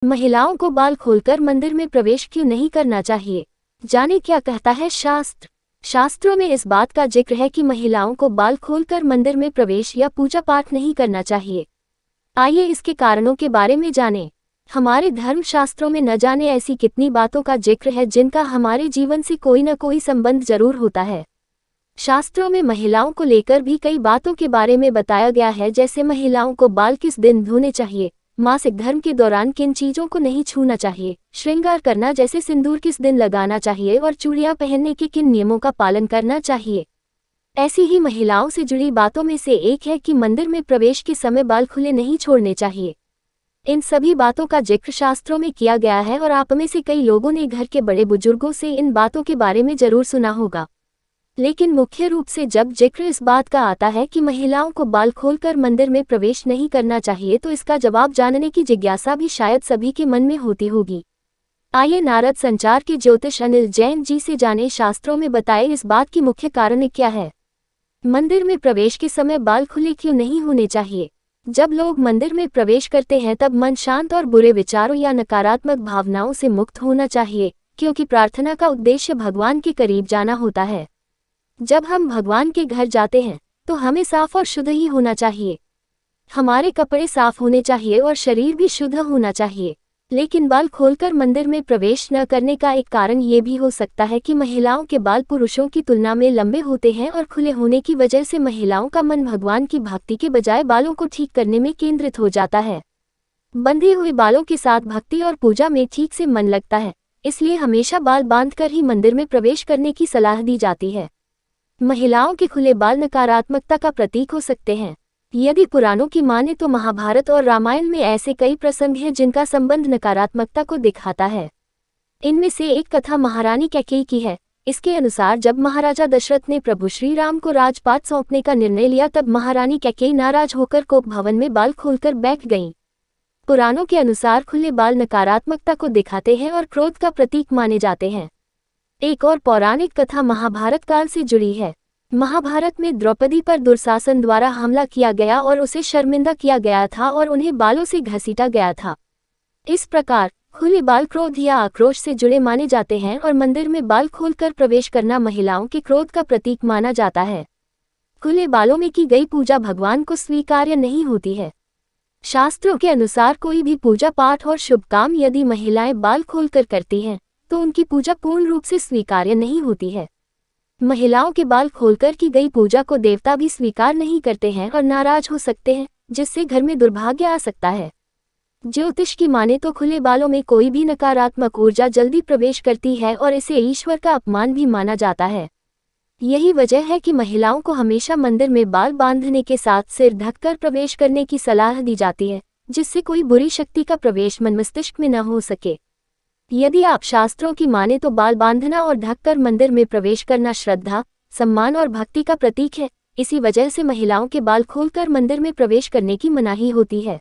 महिलाओं को बाल खोलकर मंदिर में प्रवेश क्यों नहीं करना चाहिए? जाने क्या कहता है शास्त्र। शास्त्रों में इस बात का जिक्र है कि महिलाओं को बाल खोलकर मंदिर में प्रवेश या पूजा पाठ नहीं करना चाहिए। आइए इसके कारणों के बारे में जानें। हमारे धर्म शास्त्रों में न जाने ऐसी कितनी बातों का जिक्र है जिनका हमारे जीवन से कोई न कोई संबंध जरूर होता है। शास्त्रों में महिलाओं को लेकर भी कई बातों के बारे में बताया गया है, जैसे महिलाओं को बाल किस दिन धोने चाहिए, मासिक धर्म के दौरान किन चीजों को नहीं छूना चाहिए, श्रृंगार करना जैसे सिंदूर किस दिन लगाना चाहिए और चूड़ियां पहनने के किन नियमों का पालन करना चाहिए। ऐसी ही महिलाओं से जुड़ी बातों में से एक है कि मंदिर में प्रवेश के समय बाल खुले नहीं छोड़ने चाहिए। इन सभी बातों का जिक्र शास्त्रों में किया गया है और आप में से कई लोगों ने घर के बड़े बुजुर्गों से इन बातों के बारे में जरूर सुना होगा। लेकिन मुख्य रूप से जब जिक्र इस बात का आता है कि महिलाओं को बाल खोलकर मंदिर में प्रवेश नहीं करना चाहिए, तो इसका जवाब जानने की जिज्ञासा भी शायद सभी के मन में होती होगी। आइए नारद संचार के ज्योतिष अनिल जैन जी से जाने शास्त्रों में बताए इस बात की मुख्य कारण क्या है। मंदिर में प्रवेश के समय बाल खुले क्यों नहीं होने चाहिए? जब लोग मंदिर में प्रवेश करते हैं तब मन शांत और बुरे विचारों या नकारात्मक भावनाओं से मुक्त होना चाहिए, क्योंकि प्रार्थना का उद्देश्य भगवान के करीब जाना होता है। जब हम भगवान के घर जाते हैं तो हमें साफ और शुद्ध ही होना चाहिए। हमारे कपड़े साफ होने चाहिए और शरीर भी शुद्ध होना चाहिए। लेकिन बाल खोलकर मंदिर में प्रवेश न करने का एक कारण ये भी हो सकता है कि महिलाओं के बाल पुरुषों की तुलना में लंबे होते हैं और खुले होने की वजह से महिलाओं का मन भगवान की भक्ति के बजाय बालों को ठीक करने में केंद्रित हो जाता है। बंधे हुए बालों के साथ भक्ति और पूजा में ठीक से मन लगता है, इसलिए हमेशा बाल बांधकर ही मंदिर में प्रवेश करने की सलाह दी जाती है। महिलाओं के खुले बाल नकारात्मकता का प्रतीक हो सकते हैं। यदि पुराणों की माने तो महाभारत और रामायण में ऐसे कई प्रसंग हैं जिनका संबंध नकारात्मकता को दिखाता है। इनमें से एक कथा महारानी कैकेयी की है। इसके अनुसार जब महाराजा दशरथ ने प्रभु श्री राम को राजपाट सौंपने का निर्णय लिया, तब महारानी कैकेयी नाराज होकर कोप भवन में बाल खोलकर बैठ गईं। पुराणों के अनुसार खुले बाल नकारात्मकता को दिखाते हैं और क्रोध का प्रतीक माने जाते हैं। एक और पौराणिक कथा महाभारत काल से जुड़ी है। महाभारत में द्रौपदी पर दुर्शासन द्वारा हमला किया गया और उसे शर्मिंदा किया गया था और उन्हें बालों से घसीटा गया था। इस प्रकार खुले बाल क्रोध या आक्रोश से जुड़े माने जाते हैं और मंदिर में बाल खोलकर प्रवेश करना महिलाओं के क्रोध का प्रतीक माना जाता है। खुले बालों में की गई पूजा भगवान को स्वीकार्य नहीं होती है। शास्त्रों के अनुसार कोई भी पूजा पाठ और शुभ काम यदि महिलाएं बाल खोलकर करती हैं तो उनकी पूजा पूर्ण रूप से स्वीकार्य नहीं होती है। महिलाओं के बाल खोलकर की गई पूजा को देवता भी स्वीकार नहीं करते हैं और नाराज हो सकते हैं, जिससे घर में दुर्भाग्य आ सकता है। ज्योतिष की माने तो खुले बालों में कोई भी नकारात्मक ऊर्जा जल्दी प्रवेश करती है और इसे ईश्वर का अपमान भी माना जाता है। यही वजह है कि महिलाओं को हमेशा मंदिर में बाल बांधने के साथ सिर ढककर प्रवेश करने की सलाह दी जाती है, जिससे कोई बुरी शक्ति का प्रवेश मन मस्तिष्क में न हो सके। यदि आप शास्त्रों की माने तो बाल बांधना और ढककर मंदिर में प्रवेश करना श्रद्धा, सम्मान और भक्ति का प्रतीक है। इसी वजह से महिलाओं के बाल खोलकर मंदिर में प्रवेश करने की मनाही होती है।